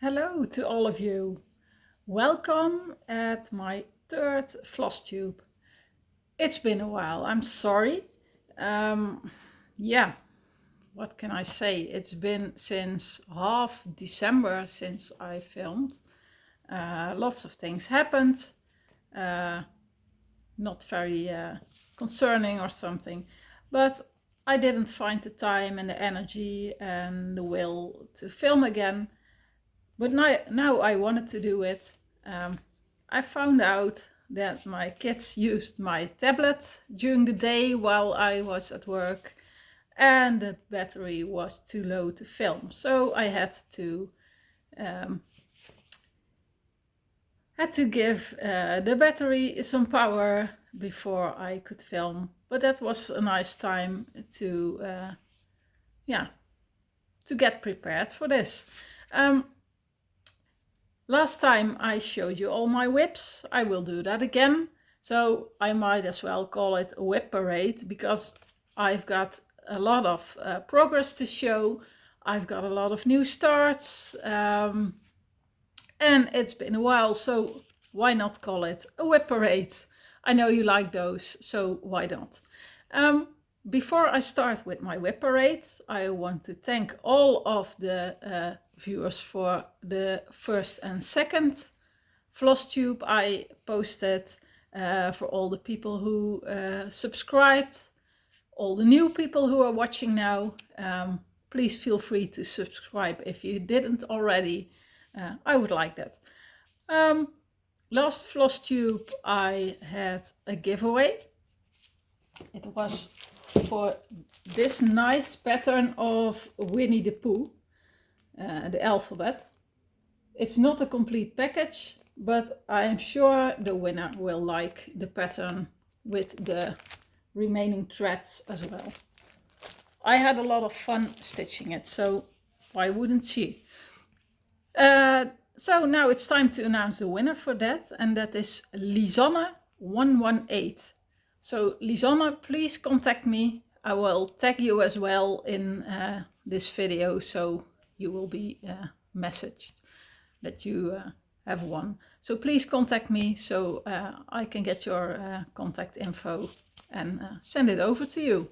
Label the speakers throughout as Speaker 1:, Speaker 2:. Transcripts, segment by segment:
Speaker 1: Hello to all of you. Welcome at my third floss tube. It's been a while, I'm sorry. Yeah, what can I say? It's been since half December since I filmed. Lots of things happened. Not very concerning or something, but I didn't find the time and the energy and the will to film again. But now I wanted to do it. I found out that my kids used my tablet during the day while I was at work, and the battery was too low to film. So I had to give the battery some power before I could film. But that was a nice time to to get prepared for this. Last time I showed you all my whips. I will do that again. So I might as well call it a whip parade, because I've got a lot of progress to show. I've got a lot of new starts. And it's been a while, so why not call it a whip parade? I know you like those, so why not? Before I start with my whip parade, I want to thank all of the viewers for the first and second floss tube I posted, for all the people who subscribed, all the new people who are watching now. Please feel free to subscribe if you didn't already. I would like that. Last floss tube I had a giveaway. It was for this nice pattern of Winnie the Pooh, the alphabet. It's not a complete package, but I am sure the winner will like the pattern with the remaining threads as well. I had a lot of fun stitching it, so why wouldn't she? So now it's time to announce the winner for that, and that is Lisanne118. So Lisanne, please contact me. I will tag you as well in this video, so you will be messaged that you have won. So please contact me so I can get your contact info and send it over to you.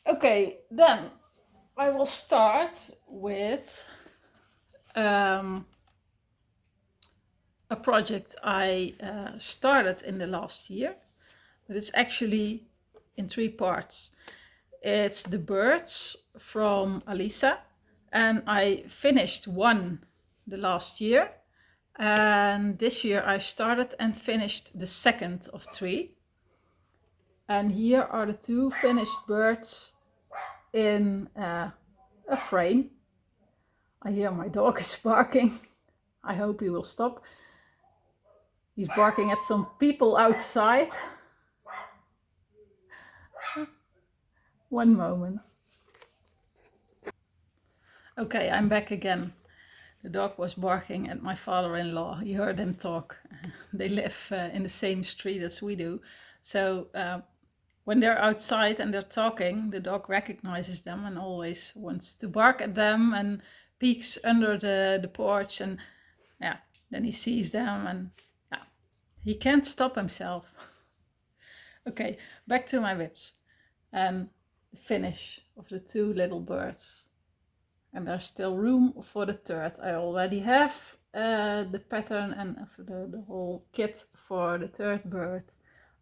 Speaker 1: Okay, then I will start with a project I started in the last year, but it's actually in 3 parts. It's the birds from Alisa, and I finished one the last year, and this year I started and finished the second of 3. And here are the 2 finished birds in a frame. I hear my dog is barking. I hope he will stop. He's barking at some people outside. One moment. Okay, I'm back again. The dog was barking at my father-in-law. He heard them talk. They live in the same street as we do. So when they're outside and they're talking, the dog recognizes them and always wants to bark at them and peeks under the porch, and yeah, then he sees them and yeah, he can't stop himself. Okay, back to my whips and the finish of the 2 little birds. And there's still room for the third. I already have the pattern and the whole kit for the third bird,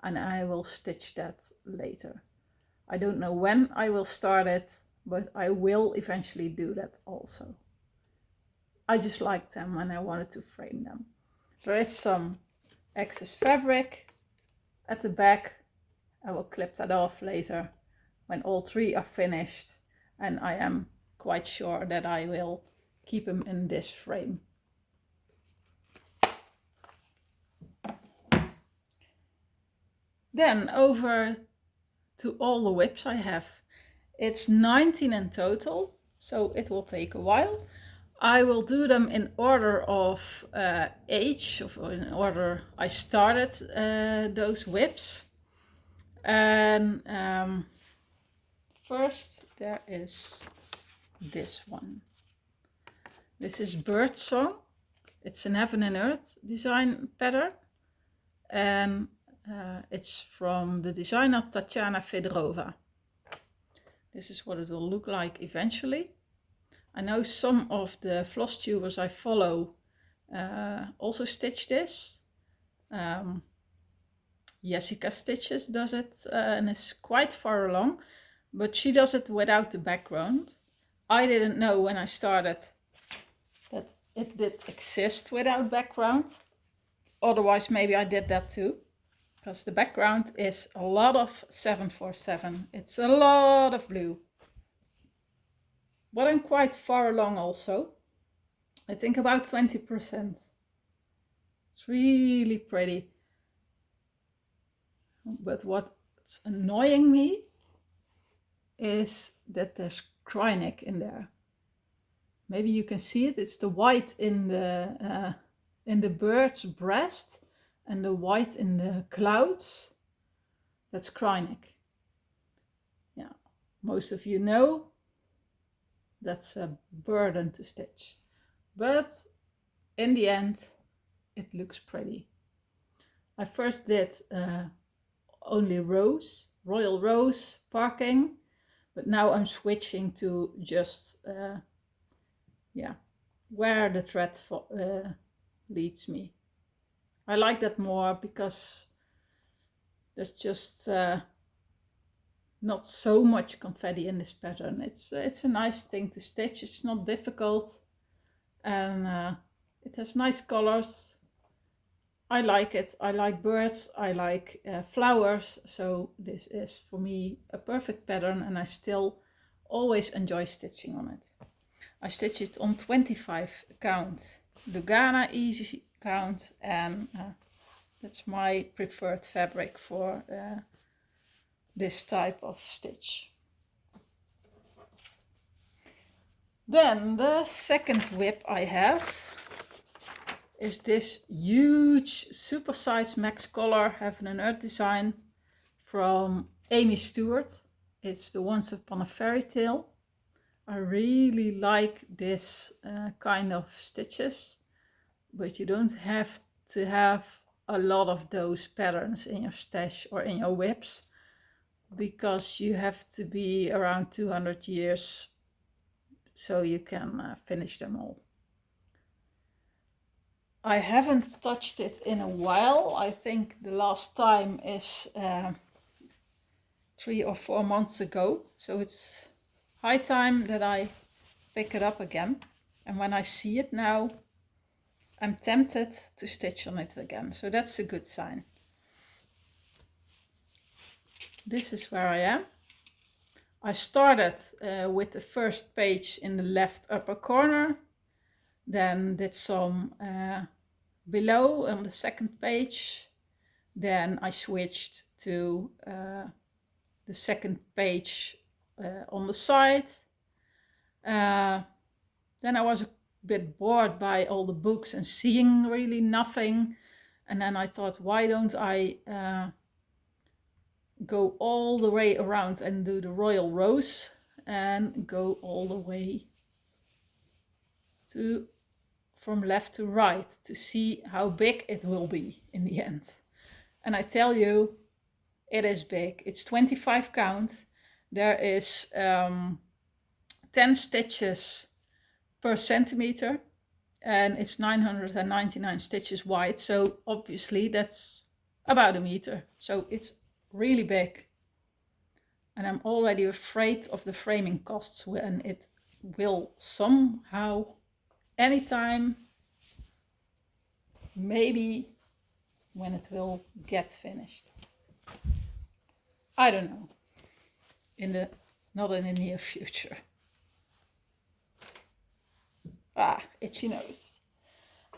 Speaker 1: and I will stitch that later. I don't know when I will start it, but I will eventually do that also. I just like them and I wanted to frame them. There is some excess fabric at the back. I will clip that off later when all 3 are finished, and I am quite sure that I will keep them in this frame. Then over to all the whips I have. It's 19 in total, so it will take a while. I will do them in order of age, or in order I started those whips. And first there is this one. This is Bird Song. It's an heaven and earth design pattern, and it's from the designer Tatjana Fedorova. This is what it will look like eventually. I know some of the flosstubers I follow also stitch this. Jessica Stitches does it and is quite far along, but she does it without the background. I didn't know when I started that it did exist without background. Otherwise maybe I did that too, because the background is a lot of 747. It's a lot of blue. But I'm quite far along also. I think about 20%. It's really pretty. But what's annoying me is that there's Gruitrooij in there. Maybe you can see it. It's the white in the bird's breast and the white in the clouds. That's Gruitrooij. Yeah, most of you know that's a burden to stitch. But in the end, it looks pretty. I first did only rose, royal rose parking, but now I'm switching to just where the thread leads me. I like that more because there's just not so much confetti in this pattern. It's a nice thing to stitch. It's not difficult, and it has nice colors. I like it. I like birds. I like flowers. So this is for me a perfect pattern, and I still always enjoy stitching on it. I stitch it on 25 count Lugana easy count, and that's my preferred fabric for this type of stitch. Then the second WIP I have is this huge supersize max color heaven and earth design from Amy Stewart. It's the Once Upon a Fairy Tale. I really like this kind of stitches, but you don't have to have a lot of those patterns in your stash or in your WIPs, because you have to be around 200 years so you can finish them all. I haven't touched it in a while. I think the last time is 3 or 4 months ago. So it's high time that I pick it up again. And when I see it now, I'm tempted to stitch on it again. So that's a good sign. This is where I am. I started with the first page in the left upper corner. Then did some below on the second page. Then I switched to the second page on the side. Then I was a bit bored by all the books and seeing really nothing. And then I thought, why don't I go all the way around and do the royal rose and go all the way to from left to right to see how big it will be in the end. And I tell you, it is big. It's 25 count. There is 10 stitches per centimeter, and it's 999 stitches wide. So obviously that's about a meter. So it's really big. And I'm already afraid of the framing costs when it will somehow, anytime, maybe when it will get finished. I don't know. Not in the near future. Itchy nose.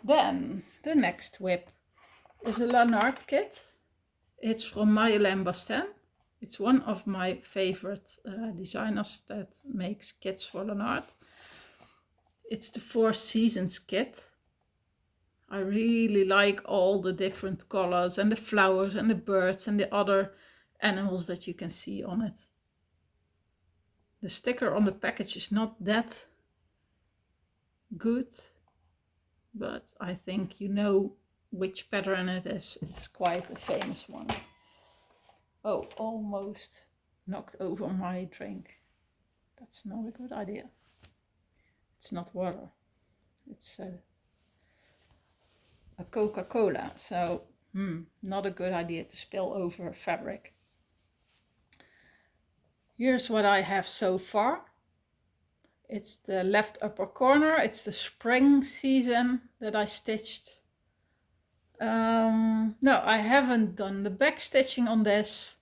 Speaker 1: Then the next WIP is a Lanard kit. It's from Marjolaine Bastin. It's one of my favorite designers that makes kits for Lanard. It's the 4 Seasons kit. I really like all the different colors and the flowers and the birds and the other animals that you can see on it. The sticker on the package is not that good, but I think you know which pattern it is. It's quite a famous one. Oh, almost knocked over my drink. That's not a good idea. It's not water. It's a Coca-Cola, so not a good idea to spill over fabric. Here's what I have so far. It's the left upper corner. It's the spring season that I stitched. No, I haven't done the back stitching on this.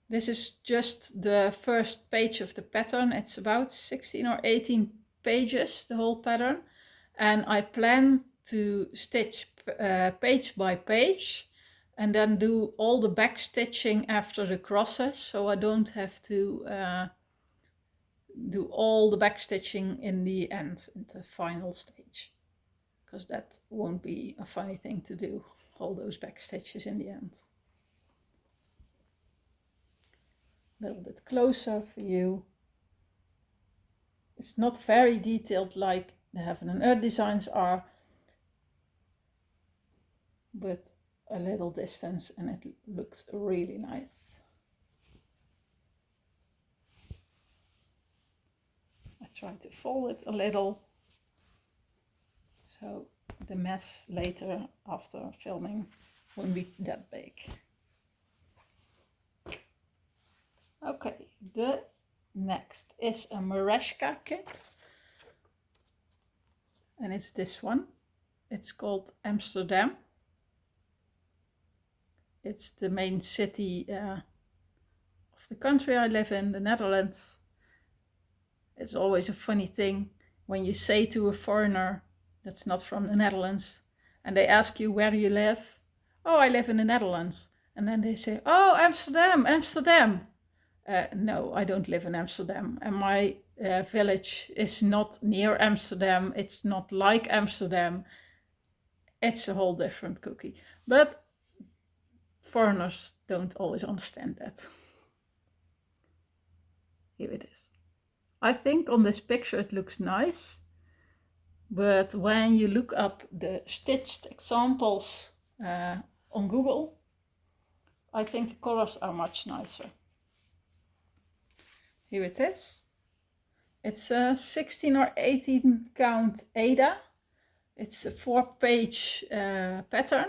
Speaker 1: This is just the first page of the pattern. It's about 16 or 18 pages, the whole pattern. And I plan to stitch page by page and then do all the back stitching after the crosses, so I don't have to do all the back stitching in the end, in the final stage, because that won't be a funny thing to do, all those back stitches in the end. A little bit closer for you. It's not very detailed like the Heaven and Earth designs are, but a little distance and it looks really nice. I try to fold it a little, so the mess later after filming won't be that big. Okay, the next is a Mereshka kit, and it's this one. It's called Amsterdam. It's the main city of the country I live in, the Netherlands. It's always a funny thing when you say to a foreigner that's not from the Netherlands and they ask you where do you live. Oh, I live in the Netherlands. And then they say, oh, Amsterdam, Amsterdam. No, I don't live in Amsterdam. And my village is not near Amsterdam. It's not like Amsterdam. It's a whole different cookie. But foreigners don't always understand that. Here it is. I think on this picture it looks nice, but when you look up the stitched examples on Google, I think the colors are much nicer. Here it is. It's a 16 or 18 count Ada. It's a 4-page pattern.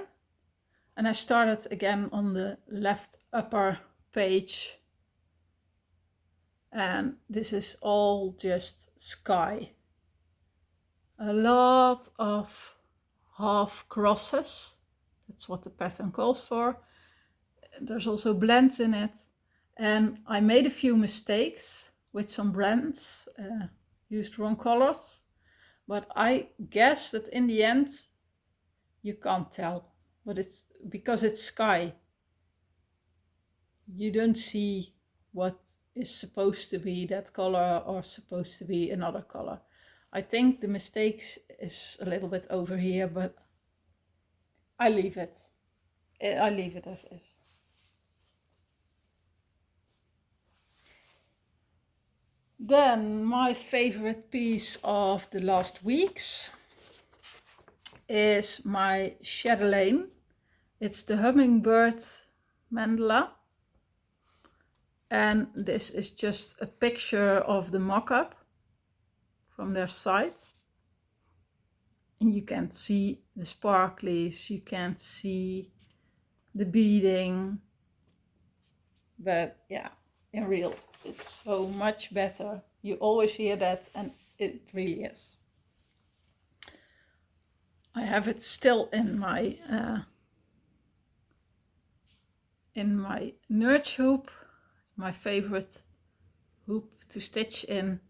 Speaker 1: And I started again on the left upper page. And this is all just sky. A lot of half crosses. That's what the pattern calls for. There's also blends in it. And I made a few mistakes with some brands, used wrong colors. But I guess that in the end, you can't tell. But it's because it's sky. You don't see what is supposed to be that color or supposed to be another color. I think the mistakes is a little bit over here, but I leave it. I leave it as is. Then my favorite piece of the last weeks is my chatelaine. It's the Hummingbird Mandela. And this is just a picture of the mock-up from their site. And you can't see the sparklies, you can't see the beading. But yeah, in real, it's so much better. You always hear that, and it really is. I have it still in my Nurch hoop, my favorite hoop to stitch in.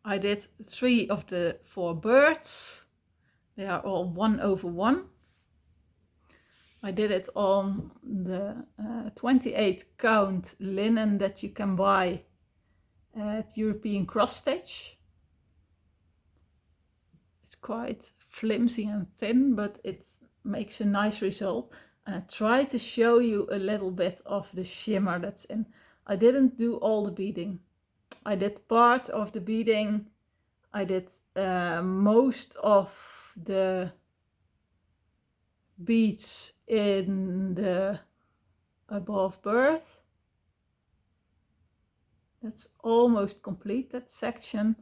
Speaker 1: I did 3 of the 4 birds. They are all 1/1. I did it on the 28 count linen that you can buy at European Cross Stitch. It's quite flimsy and thin, but it makes a nice result. And I try to show you a little bit of the shimmer that's in. I didn't do all the beading. I did part of the beading I did most of the beads in the above bird. That's almost complete, that section.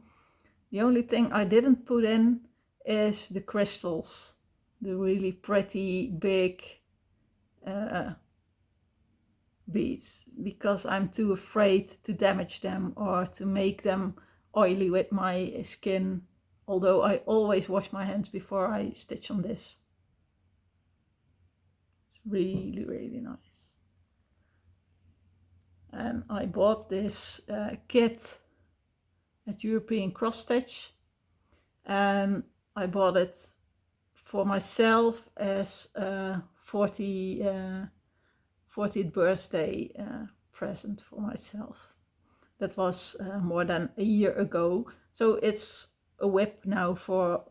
Speaker 1: The only thing I didn't put in is the crystals, the really pretty big beads, because I'm too afraid to damage them or to make them oily with my skin, although I always wash my hands before I stitch on this. It's really, really nice. And I bought this kit at European Cross Stitch, and I bought it for myself as a 40th birthday present for myself. That was more than a year ago, so it's a WIP now for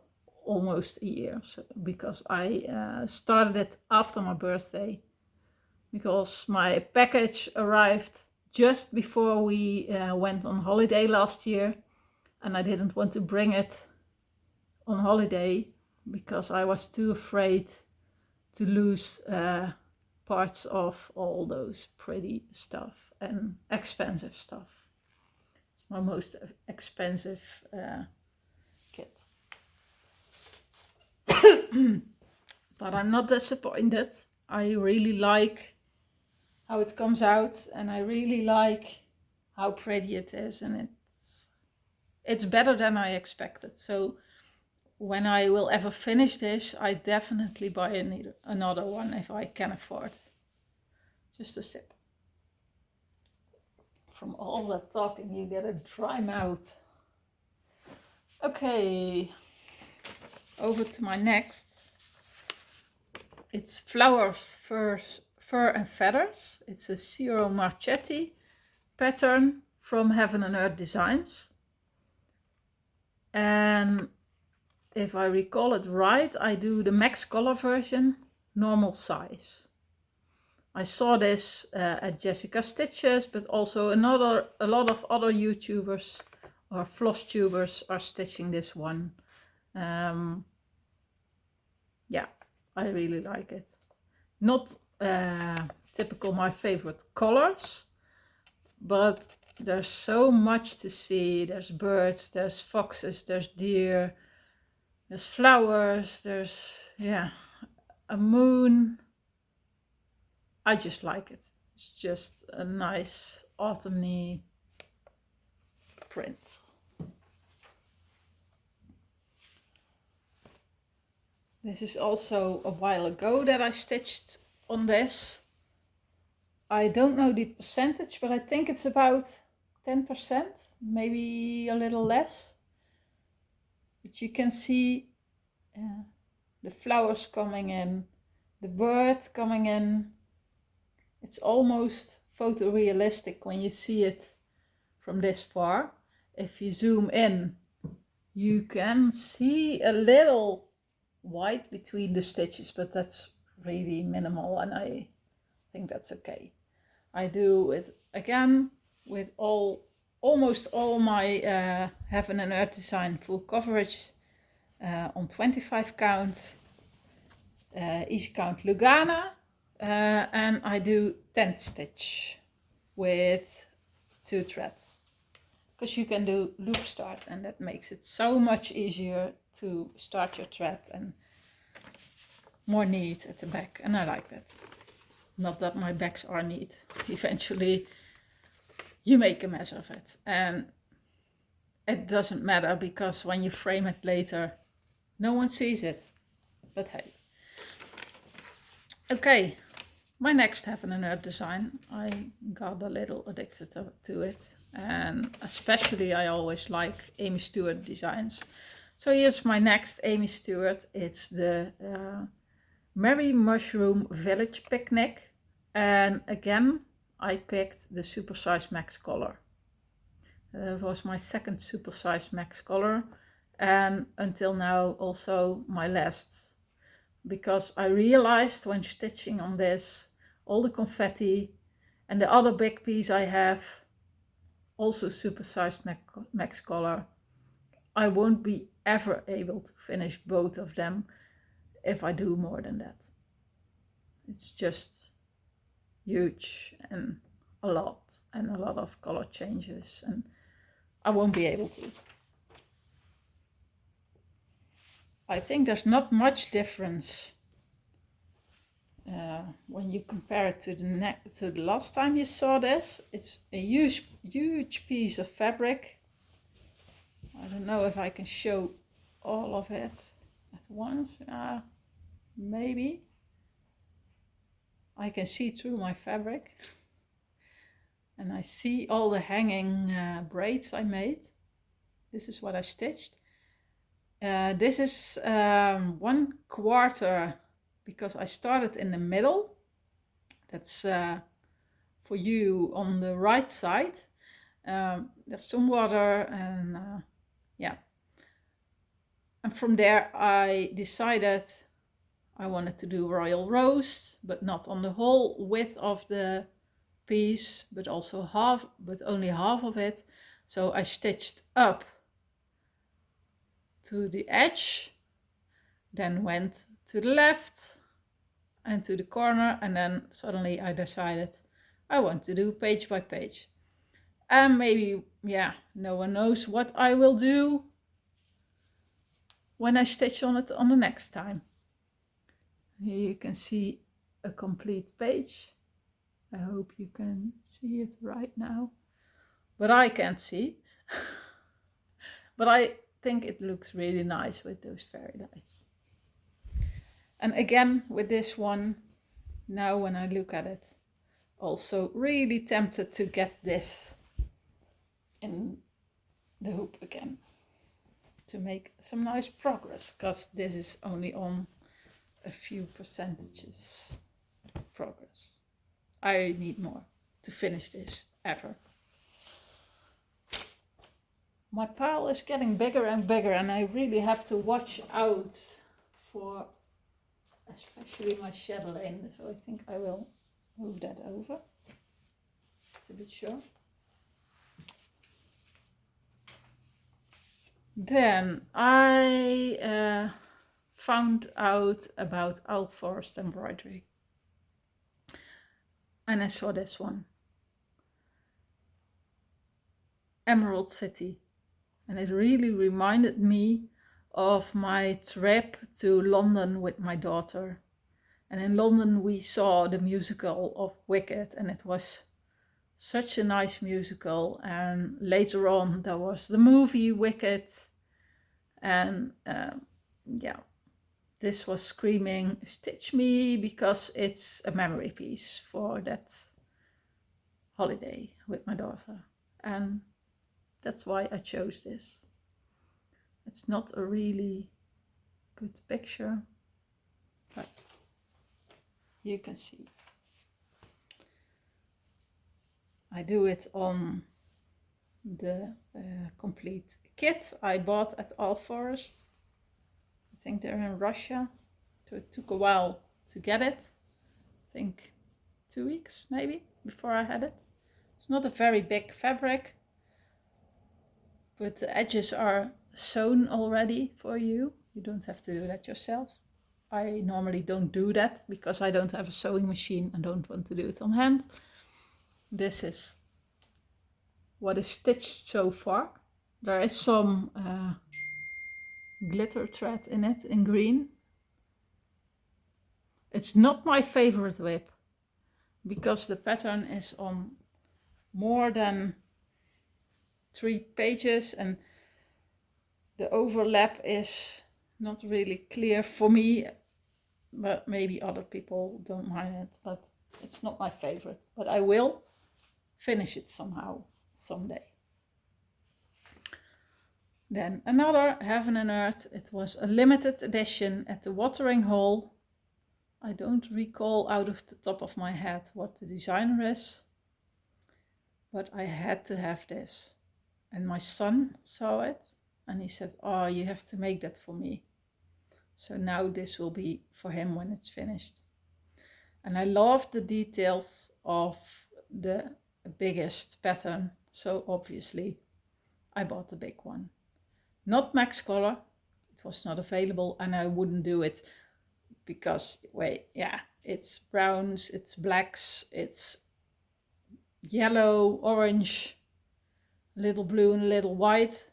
Speaker 1: almost a year, so, because I started it after my birthday, because my package arrived just before we went on holiday last year, and I didn't want to bring it on holiday because I was too afraid to lose parts of all those pretty stuff and expensive stuff. It's my most expensive kit. But I'm not disappointed. I really like how it comes out, and I really like how pretty it is, and it's better than I expected. So when I will ever finish this, I definitely buy another one if I can afford. Just a sip. From all that talking, you get a dry mouth. Okay, over to my next. It's Flowers, Fur and Feathers. It's a Zero Marchetti pattern from Heaven and Earth Designs. And if I recall it right, I do the max color version, normal size. I saw this at Jessica Stitches, but also a lot of other YouTubers or flosstubers are stitching this one. Yeah, I really like it. Not typical my favorite colors, but there's so much to see. There's birds, there's foxes, there's deer, there's flowers, there's, yeah, a moon. I just like it. It's just a nice autumny print. This is also a while ago that I stitched on this. I don't know the percentage, but I think it's about 10%, maybe a little less. But you can see the flowers coming in, the bird coming in. It's almost photorealistic when you see it from this far. If you zoom in, you can see a little white between the stitches, but that's really minimal, and I think that's okay. I do it again with almost all my Heaven and Earth Design full coverage on 25 count, each count Lugana, and I do 10 stitch with 2 threads, because you can do loop start, and that makes it so much easier to start your thread and more neat at the back, and I like that. Not that my backs are neat. Eventually you make a mess of it, and it doesn't matter, because when you frame it later no one sees it, but hey. Okay, my next Heaven and Earth design, I got a little addicted to it, and especially I always like Amy Stewart designs. So here's my next Amy Stewart. It's the Merry Mushroom Village Picnic, and again I picked the supersize max color. That was my second supersize max color, and until now also my last, because I realized when stitching on this, all the confetti and the other big piece I have, also supersized max color, I won't be ever able to finish both of them if I do more than that. It's just huge and a lot of color changes, and I won't be able to. I think there's not much difference when you compare it to the last time you saw this. It's a huge piece of fabric. I don't know if I can show all of it at once. Maybe I can see through my fabric and I see all the hanging braids I made. This is what I stitched. This is 1/4, because I started in the middle. That's for you on the right side. There's some water, and yeah. And from there I decided I wanted to do royal rose, but not on the whole width of the piece, but also only half of it. So I stitched up to the edge, then went to the left and to the corner, and then suddenly I decided I want to do page by page. And maybe, yeah, no one knows what I will do when I stitch on it on the next time. Here you can see a complete page. I hope you can see it right now, but I can't see. But I think it looks really nice with those fairy lights. And again, with this one, now when I look at it, also really tempted to get this in the hoop again to make some nice progress, because this is only on a few percentages progress. I need more to finish this ever. My pile is getting bigger and bigger, and I really have to watch out for especially my chatelaine, so I think I will move that over to be sure. Then I found out about Owl Forest embroidery, and I saw this one, Emerald City, and it really reminded me of my trip to London with my daughter. And in London we saw the musical of Wicked, and it was such a nice musical. And later on there was the movie Wicked, and yeah, this was screaming stitch me, because it's a memory piece for that holiday with my daughter, and that's why I chose this. It's not a really good picture, but you can see. I do it on the complete kit I bought at Owl Forest. I think they're in Russia, so it took a while to get it. I think 2 weeks maybe before I had it. It's not a very big fabric, but the edges are sewn already for you. You don't have to do that yourself. I normally don't do that because I don't have a sewing machine and don't want to do it on hand. This is what is stitched so far. There is some glitter thread in it in green. It's not my favorite WIP because the pattern is on more than 3 pages and the overlap is not really clear for me, but maybe other people don't mind it, but it's not my favorite. But I will finish it somehow, someday. Then another Heaven and Earth. It was a limited edition at the watering hole. I don't recall out of the top of my head what the designer is, but I had to have this. And my son saw it and he said, oh, you have to make that for me. So now this will be for him when it's finished. And I love the details of the biggest pattern, so obviously I bought the big one. not max color. It was not available and I wouldn't do it because, wait, yeah, it's browns, it's blacks, it's yellow, orange, a little blue and a little white.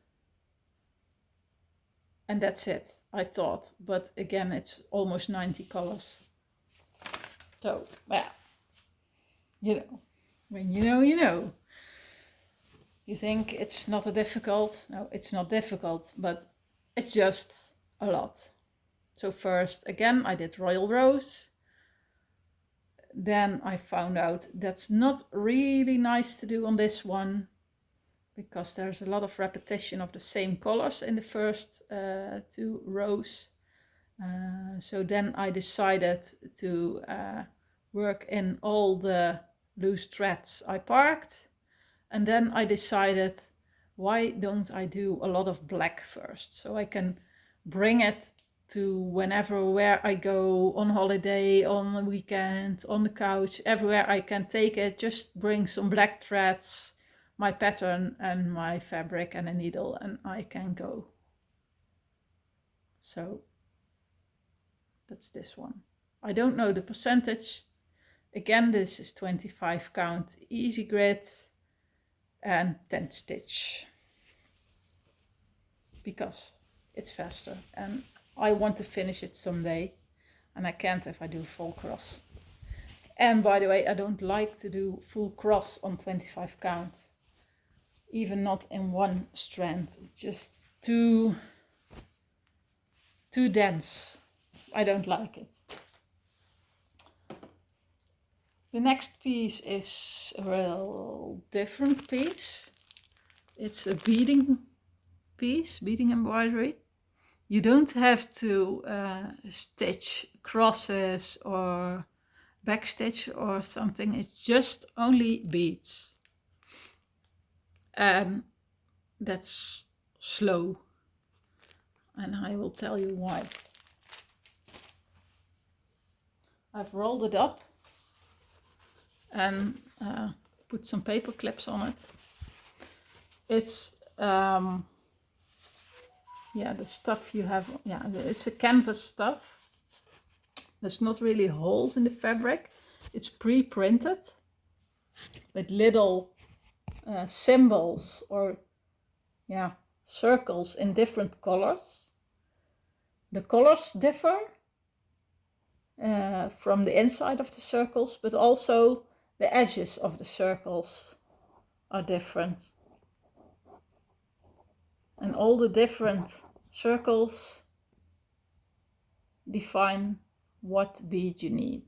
Speaker 1: And that's it, I thought. But again, it's almost 90 colors. So, yeah, you know, when you know, you know. You think it's not a difficult? No, it's not difficult, but it's just a lot. So first, again, I did Royal Rose. Then I found out that's not really nice to do on this one because there's a lot of repetition of the same colors in the first 2 rows. So then I decided to work in all the loose threads I parked. And then I decided, why don't I do a lot of black first? So I can bring it to where I go, on holiday, on the weekend, on the couch, everywhere I can take it. Just bring some black threads, my pattern and my fabric and a needle, and I can go. So that's this one. I don't know the percentage. Again, this is 25 count easy grid and 10 stitch because it's faster and I want to finish it someday and I can't if I do full cross. And by the way, I don't like to do full cross on 25 count, even not in one strand, just too dense. I don't like it. The next piece is a real different piece. It's a beading piece, beading embroidery. You don't have to stitch crosses or backstitch or something. It's just only beads. And that's slow. And I will tell you why. I've rolled it up and put some paper clips on it. It's yeah, the stuff you have, yeah, it's a canvas stuff. There's not really holes in the fabric. It's pre-printed with little symbols or, yeah, circles in different colors. The colors differ from the inside of the circles, but also the edges of the circles are different. And all the different circles define what bead you need.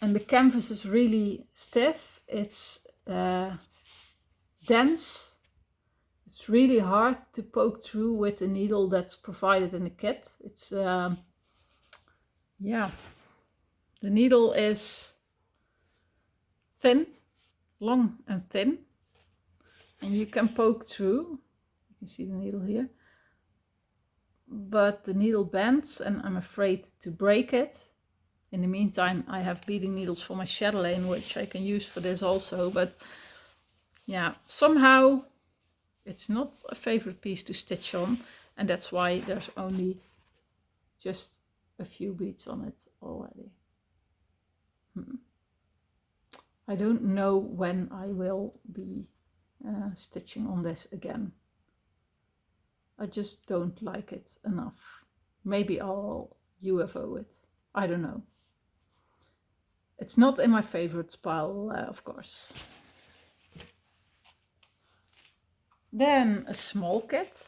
Speaker 1: And the canvas is really stiff, it's dense, it's really hard to poke through with the needle that's provided in the kit. It's, yeah, the needle is thin, long and thin, and you can poke through. You can see the needle here. But the needle bends and I'm afraid to break it. In the meantime, I have beading needles for my chatelaine, which I can use for this also. But yeah, somehow it's not a favorite piece to stitch on. And that's why there's only just a few beads on it already. I don't know when I will be stitching on this again. I just don't like it enough. Maybe I'll UFO it. I don't know. It's not in my favorites pile, of course. Then a small kit.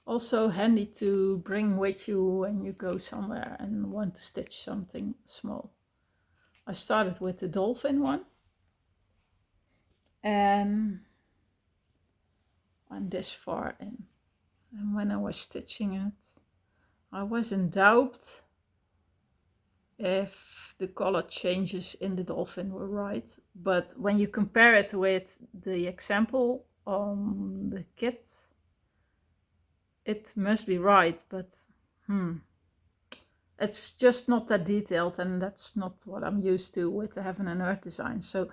Speaker 1: Also handy to bring with you when you go somewhere and want to stitch something small. I started with the Dolphin one. And I'm this far in. And when I was stitching it, I was in doubt if the color changes in the Dolphin were right. But when you compare it with the example on the kit, it must be right, but it's just not that detailed, and that's not what I'm used to with the Heaven and Earth design. So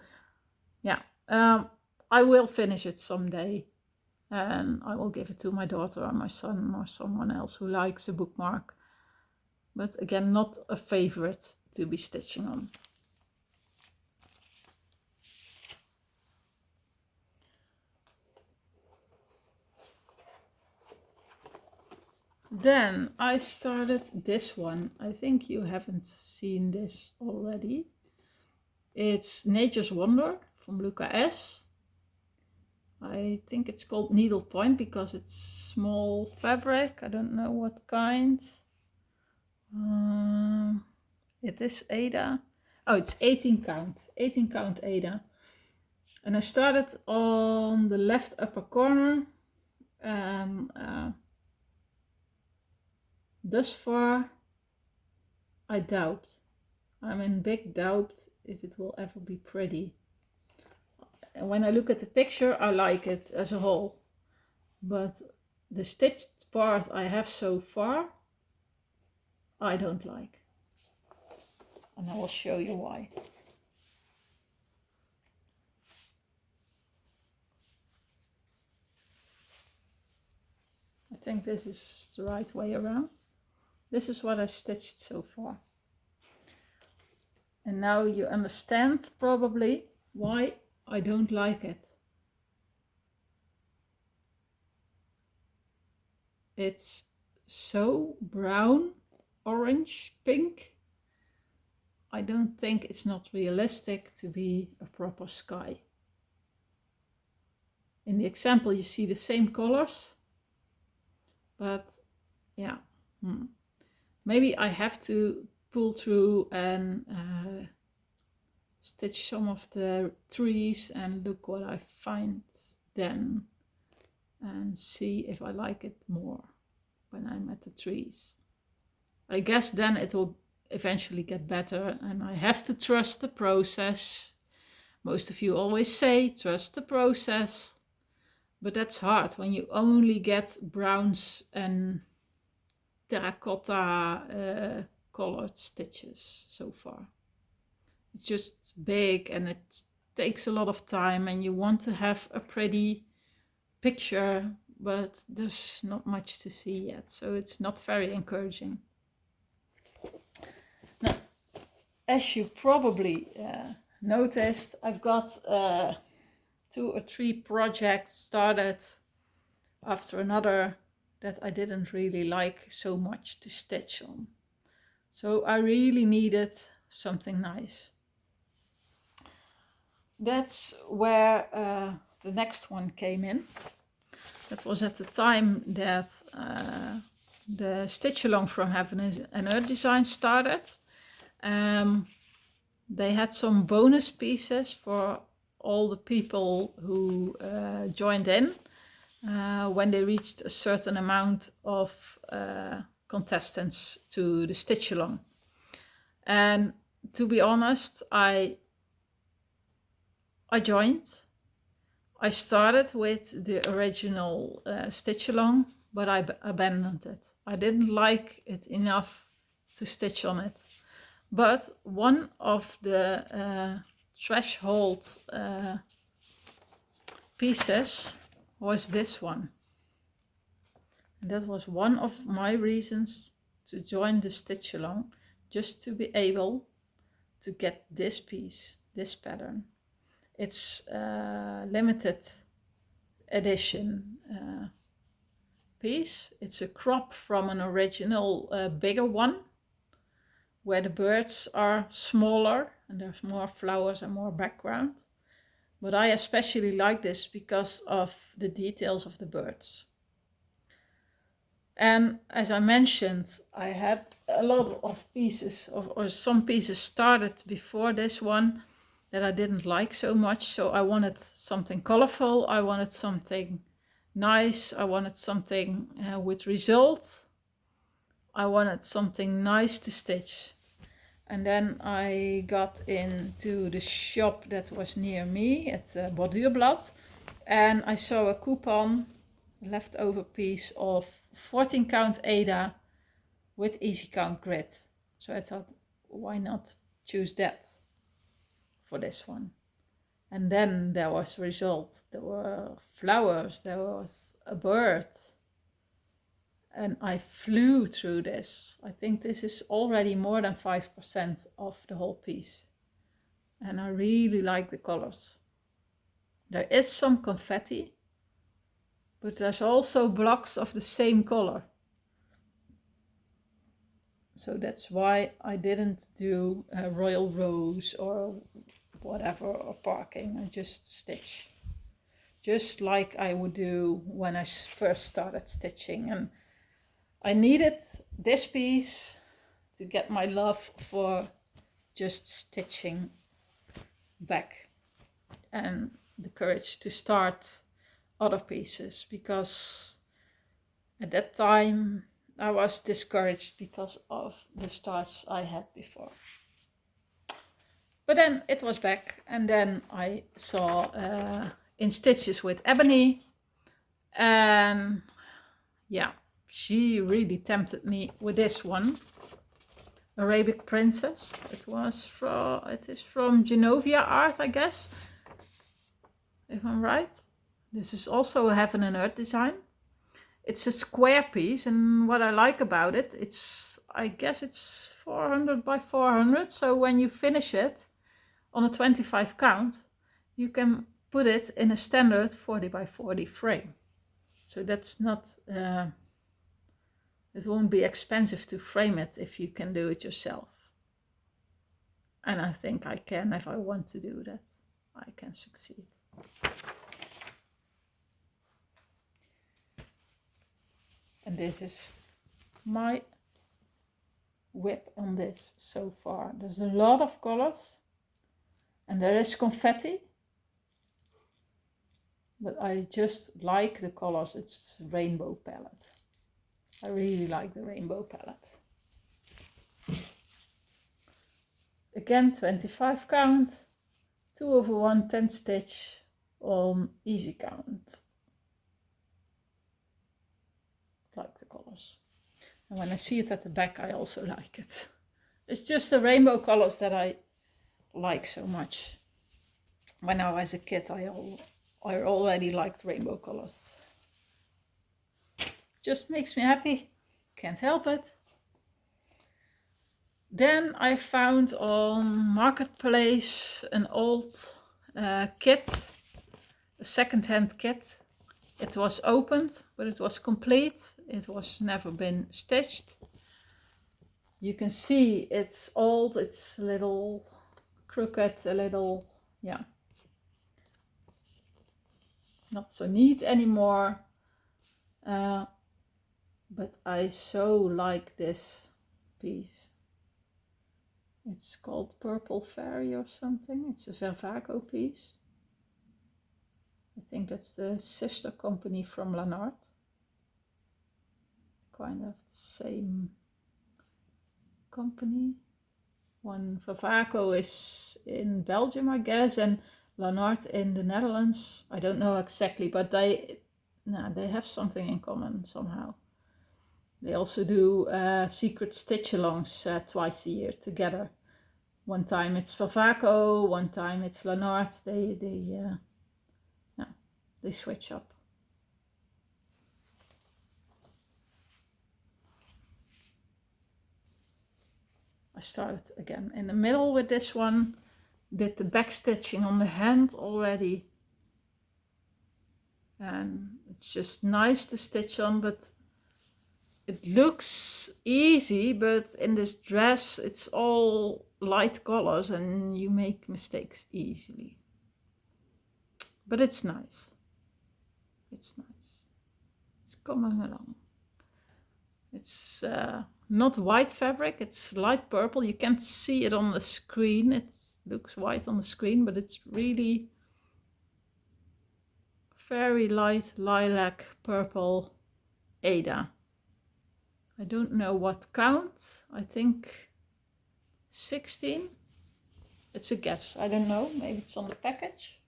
Speaker 1: yeah, I will finish it someday. and I will give it to my daughter or my son or someone else who likes a bookmark. But again, not a favorite to be stitching on. Then I started this one. I think you haven't seen this already. It's Nature's Wonder from Luca S. I think it's called needlepoint because it's small fabric. I don't know what kind. It is Ada. Oh, it's 18 count. 18 count Ada. And I started on the left upper corner. Thus far, I doubt. I'm in big doubt if it will ever be pretty. And when I look at the picture, I like it as a whole. But the stitched part I have so far, I don't like. And I will show you why. I think this is the right way around. This is what I've stitched so far. And now you understand probably why I don't like it. It's so brown, orange, pink. I don't think it's not realistic to be a proper sky. In the example you see the same colors, but yeah, maybe I have to pull through and stitch some of the trees and look what I find then and see if I like it more when I'm at the trees. I guess then it will eventually get better, and I have to trust the process. Most of you always say trust the process, but that's hard when you only get browns and terracotta colored stitches so far. It's just big and it takes a lot of time, and you want to have a pretty picture, but there's not much to see yet, so it's not very encouraging. Now, as you probably noticed, I've got 2 or 3 projects started after another that I didn't really like so much to stitch on. So I really needed something nice. That's where the next one came in. That was at the time that the Stitch Along from Heaven and Earth design started. They had some bonus pieces for all the people who joined in when they reached a certain amount of contestants to the Stitch Along. And to be honest, I joined. I started with the original Stitch Along, but I abandoned it. I didn't like it enough to stitch on it. But one of the threshold pieces was this one. And that was one of my reasons to join the Stitch Along, just to be able to get this piece, this pattern. It's a limited edition piece. It's a crop from an original bigger one, where the birds are smaller and there's more flowers and more background. But I especially like this because of the details of the birds. And as I mentioned, I had a lot of pieces, or some pieces started before this one that I didn't like so much. So I wanted something colorful, I wanted something nice, I wanted something with result. I wanted something nice to stitch. And then I got into the shop that was near me at Borduurblad, and I saw a coupon, a leftover piece of 14 count Ada with easy count grid. So I thought, why not choose that for this one? And then there was result. There were flowers, there was a bird. And I flew through this. I think this is already more than 5% of the whole piece. And I really like the colors. There is some confetti, but there's also blocks of the same color. So that's why I didn't do a royal rose or whatever, or parking. I just stitch. Just like I would do when I first started stitching. And I needed this piece to get my love for just stitching back. And the courage to start other pieces, because at that time I was discouraged because of the starts I had before. But then it was back, and then I saw In Stitches with Ebony, and yeah, she really tempted me with this one, Arabic Princess. It is from Genovia Art, I guess, if I'm right. This is also a Heaven and Earth design. It's a square piece, and what I like about it, I guess it's 400 by 400. So when you finish it on a 25 count, you can put it in a standard 40 by 40 frame. So that's not, it won't be expensive to frame it if you can do it yourself. And I think I can, if I want to do that, I can succeed. And this is my WIP on this so far. There's a lot of colors and there is confetti, but I just like the colors. It's rainbow palette. I really like the rainbow palette. Again, 25 count, 2/1 10 stitch on easy count. Like the colors, and when I see it at the back, I also like it. It's just the rainbow colors that I like so much. When I was a kid, I already liked rainbow colors. Just makes me happy, can't help it. Then I found on Marketplace an old kit, a second-hand kit. It was opened, but it was complete. It was never been stitched. You can see it's old, it's a little crooked, a little, yeah, not so neat anymore. But I so like this piece. It's called Purple Fairy or something. It's a Vervaco piece. I think that's the sister company from Lanart. Kind of the same company. One Vervaco is in Belgium, I guess, and Lanart in the Netherlands. I don't know exactly, but they have something in common somehow. They also do secret stitch-alongs twice a year together. One time it's Vervaco, one time it's Lanart. They switch up. I started again in the middle with this one, did the back stitching on the hand already, and it's just nice to stitch on, but it looks easy, but in this dress it's all light colors and you make mistakes easily. But it's nice. It's nice. It's coming along. It's not white fabric, it's light purple. You can't see it on the screen. It looks white on the screen, but it's really very light lilac purple Ada. I don't know what count. I think 16. It's a guess. I don't know. Maybe it's on the package.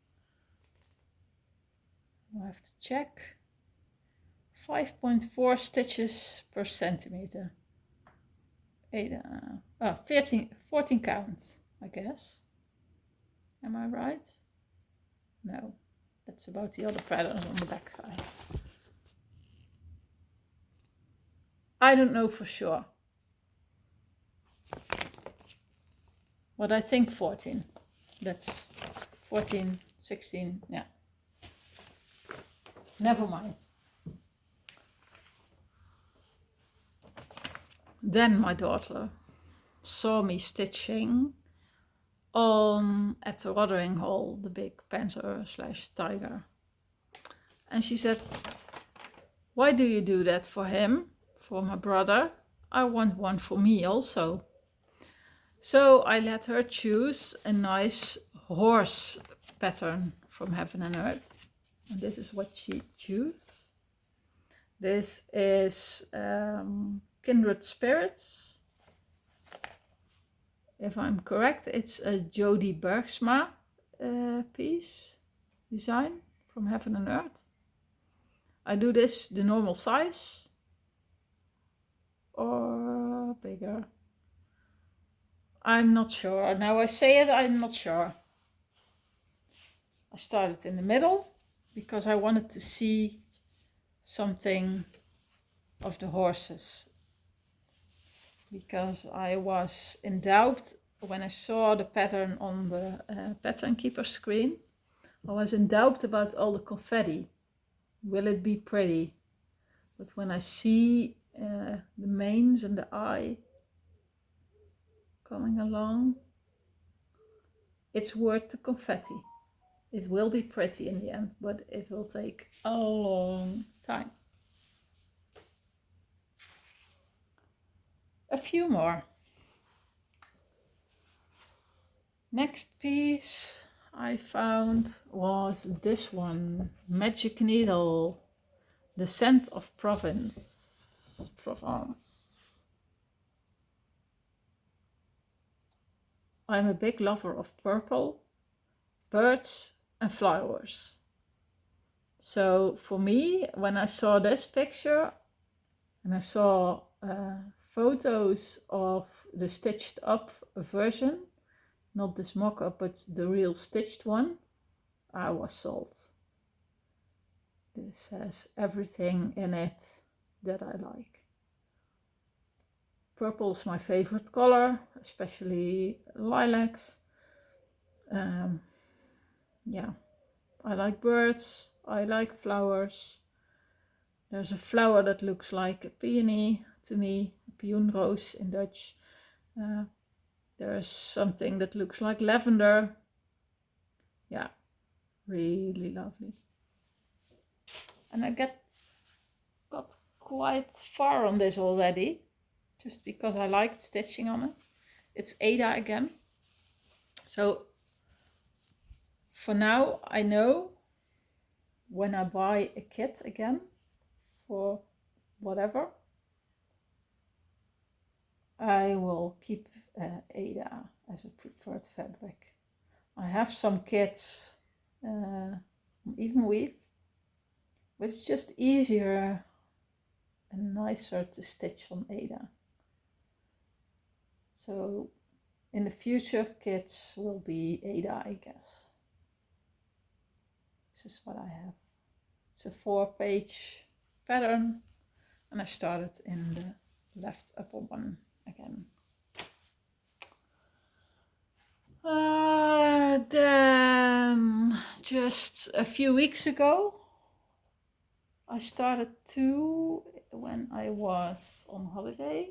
Speaker 1: I have to check. 5.4 stitches per centimeter. 14 count, I guess. Am I right? No, that's about the other patterns on the back side. I don't know for sure. But I think 14. That's 14, 16, yeah. Never mind. Then my daughter saw me stitching at the watering hole, the big panther / tiger. And she said, why do you do that for him, for my brother? I want one for me also. So I let her choose a nice horse pattern from Heaven and Earth. And this is what she chose. This is Kindred Spirits. If I'm correct, it's a Jody Bergsma piece design from Heaven and Earth. I do this the normal size or bigger. I'm not sure. Now I say it, I'm not sure. I started in the middle because I wanted to see something of the horses. Because I was in doubt when I saw the pattern on the pattern keeper screen. I was in doubt about all the confetti. Will it be pretty? But when I see the manes and the eye coming along, it's worth the confetti. It will be pretty in the end, but it will take a long time. A few more. Next piece I found was this one, Magic Needle, the Scent of Provence. I'm a big lover of purple, birds and flowers. So for me, when I saw this picture and I saw photos of the stitched up version, not this mock-up but the real stitched one, I was sold. This has everything in it that I like. Purple is my favorite color, especially lilacs. Yeah, I like birds, I like flowers. There's a flower that looks like a peony to me, a pioenroos in Dutch. There's something that looks like lavender. Yeah, really lovely. And I got quite far on this already, just because I liked stitching on it. It's Ada again. So for now, I know when I buy a kit again for whatever, I will keep Ada as a preferred fabric. I have some kits even weave, but it's just easier and nicer to stitch on Ada. So in the future kits will be Ada, I guess. This is what I have. It's a 4-page pattern and I started in the left upper one again. Then just a few weeks ago I started two when I was on holiday.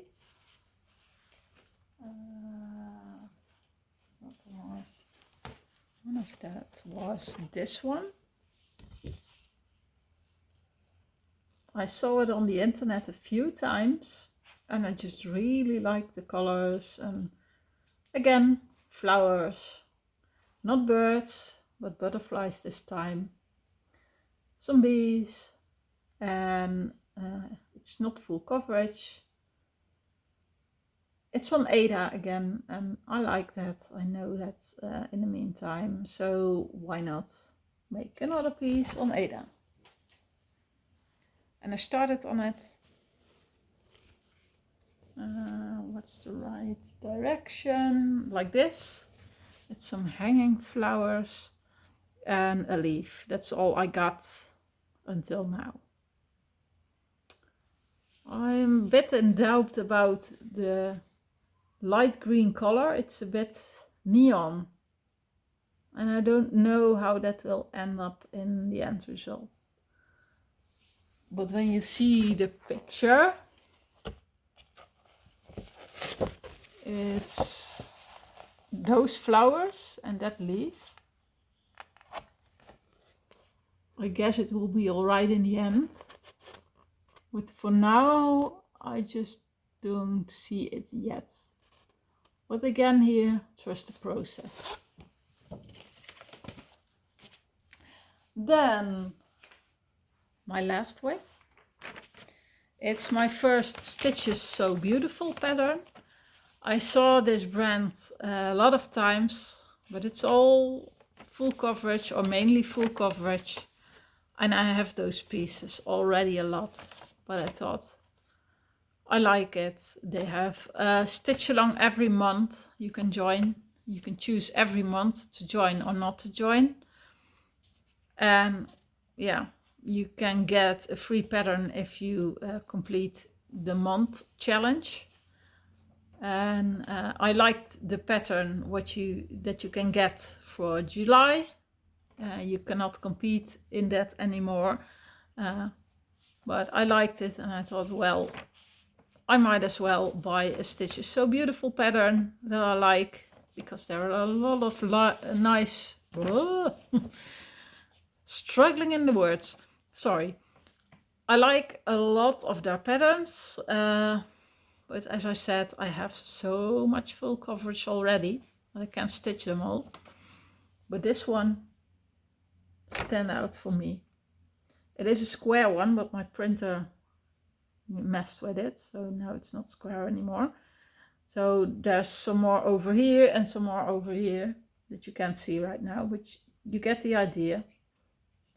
Speaker 1: What was one of that was this one. I saw it on the internet a few times and I just really liked the colors, and again, flowers, not birds but butterflies this time, some bees, and it's not full coverage. It's on Ada again and I like that. I know that in the meantime, so why not make another piece on Ada. And I started on it, what's the right direction, like this. It's some hanging flowers and a leaf. That's all I got until now. I'm a bit in doubt about the light green color. It's a bit neon. And I don't know how that will end up in the end result. But when you see the picture, it's those flowers and that leaf. I guess it will be alright in the end. But for now, I just don't see it yet. But again here, trust the process. Then, my last way. It's my first Stitches So Beautiful pattern. I saw this brand a lot of times, but it's all full coverage or mainly full coverage. And I have those pieces already a lot, but I thought I like it. They have a stitch along every month. You can join. You can choose every month to join or not to join. And yeah, you can get a free pattern if you complete the month challenge. And I liked the pattern that you can get for July. You cannot compete in that anymore. But I liked it and I thought, well, I might as well buy a Stitches So Beautiful pattern that I like, because there are a lot of nice... struggling in the words. Sorry. I like a lot of their patterns. But as I said, I have so much full coverage already that I can't stitch them all. But this one stands out for me. It is a square one, but my printer messed with it, so now it's not square anymore. So there's some more over here and some more over here that you can't see right now, but you get the idea.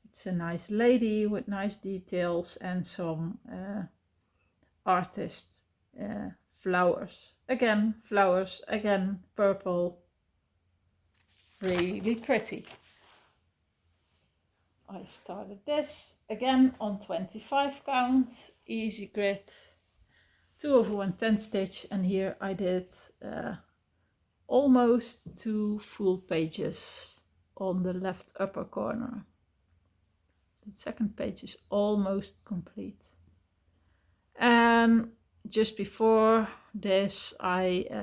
Speaker 1: It's a nice lady with nice details and some artist flowers. Again, flowers, again, purple. Really pretty. I started this again on 25 count, easy grit, 2/110 stitch, and here I did almost 2 full pages on the left upper corner. The second page is almost complete. And just before this, I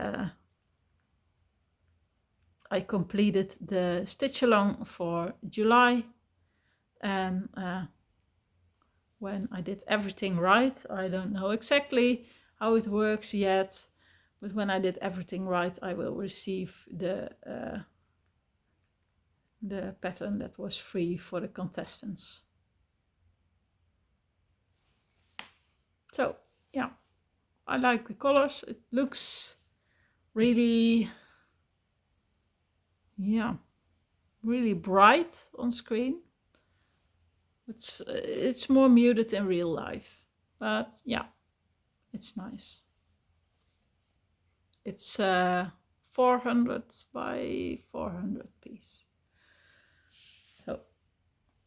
Speaker 1: completed the stitch along for July. And when I did everything right, I don't know exactly how it works yet, but when I did everything right, I will receive the pattern that was free for the contestants. So yeah, I like the colors. It looks really, yeah, really bright on screen. It's more muted in real life, but yeah, it's nice. It's 400 by 400 piece. So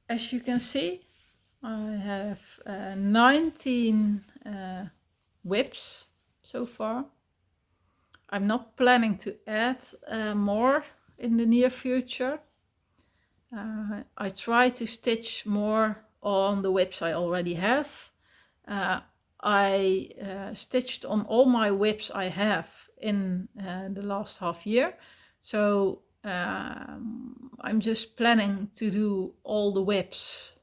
Speaker 1: as you can see, I have 19 WIPs so far. I'm not planning to add more in the near future. I try to stitch more on the WIPs I already have. I stitched on all my WIPs I have in the last half year. So I'm just planning to do all the WIPs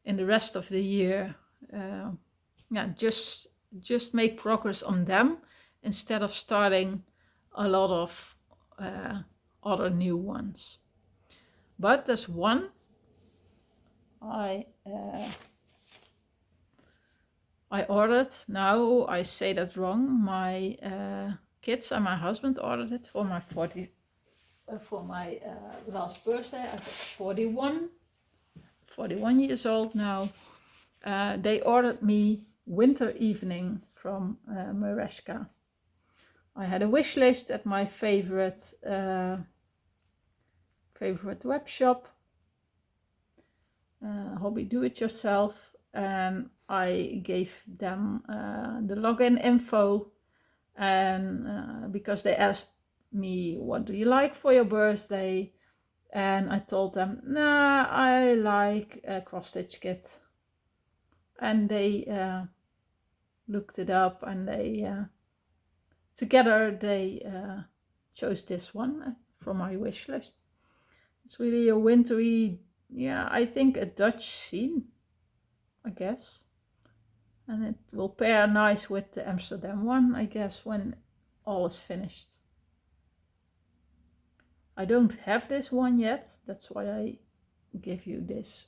Speaker 1: in the rest of the year. Yeah, just make progress on them instead of starting a lot of other new ones. But there's one I ordered. Now I say that wrong. My kids and my husband ordered it for my last birthday. I got 41 years old now. They ordered me Winter Evening from Mereshka. I had a wish list at my favorite web shop, hobby do-it-yourself, and I gave them the login info, and because they asked me, what do you like for your birthday? And I told them, nah, I like a cross-stitch kit. And they looked it up, and they together they chose this one from my wish list. It's really a wintry, yeah, I think a Dutch scene, I guess. And it will pair nice with the Amsterdam one, I guess, when all is finished. I don't have this one yet, that's why I give you this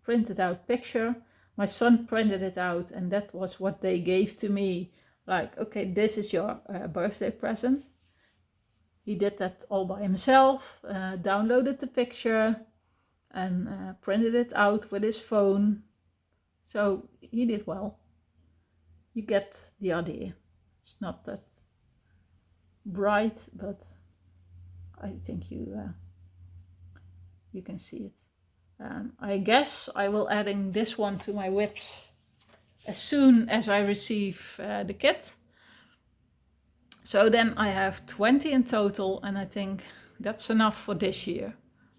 Speaker 1: printed out picture. My son printed it out, and that was what they gave to me. Like, okay, this is your birthday present. He did that all by himself, downloaded the picture and printed it out with his phone. So he did well. You get the idea. It's not that bright, but I think you can see it. I guess I will adding this one to my whips as soon as I receive the kit. So then I have 20 in total, and I think that's enough for this year.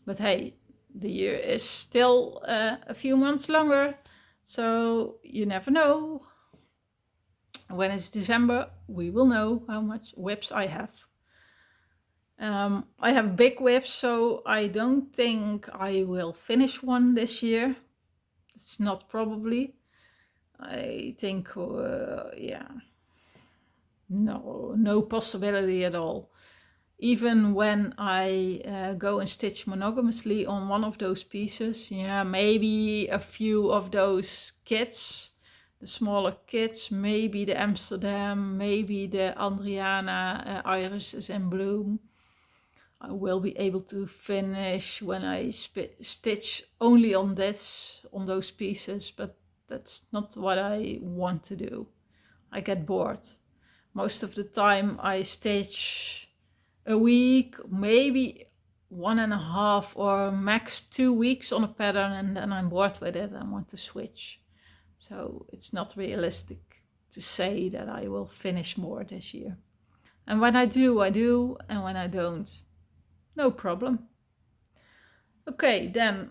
Speaker 1: But hey, the year is still a few months longer, so you never know. When it's December, we will know how much whips I have. I have big whips, so I don't think I will finish one this year. It's not probably. I think, yeah, no possibility at all. Even when I go and stitch monogamously on one of those pieces, yeah, maybe a few of those kits, the smaller kits, maybe the Amsterdam, maybe the Adriana Iris is in bloom. I will be able to finish when I stitch only on those pieces, but that's not what I want to do. I get bored. Most of the time I stitch a week, maybe 1.5 or max 2 weeks on a pattern, and then I'm bored with it and want to switch. So it's not realistic to say that I will finish more this year. And when I do, I do, and when I don't, no problem. Okay, then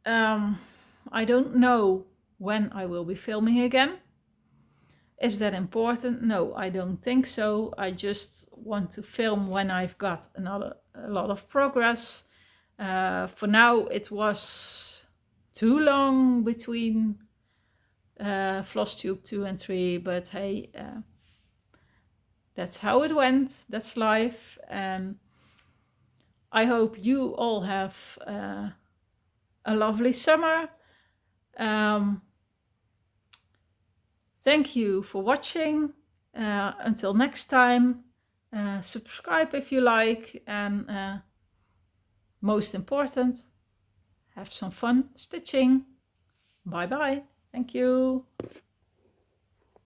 Speaker 1: I don't know when I will be filming again. Is that important? No, I don't think so. I just want to film when I've got a lot of progress. For now, it was too long between Flosstube 2 and 3, but hey, that's how it went. That's life, and I hope you all have a lovely summer. Thank you for watching. Until next time, subscribe if you like, and most important, have some fun stitching. Bye bye. Thank you.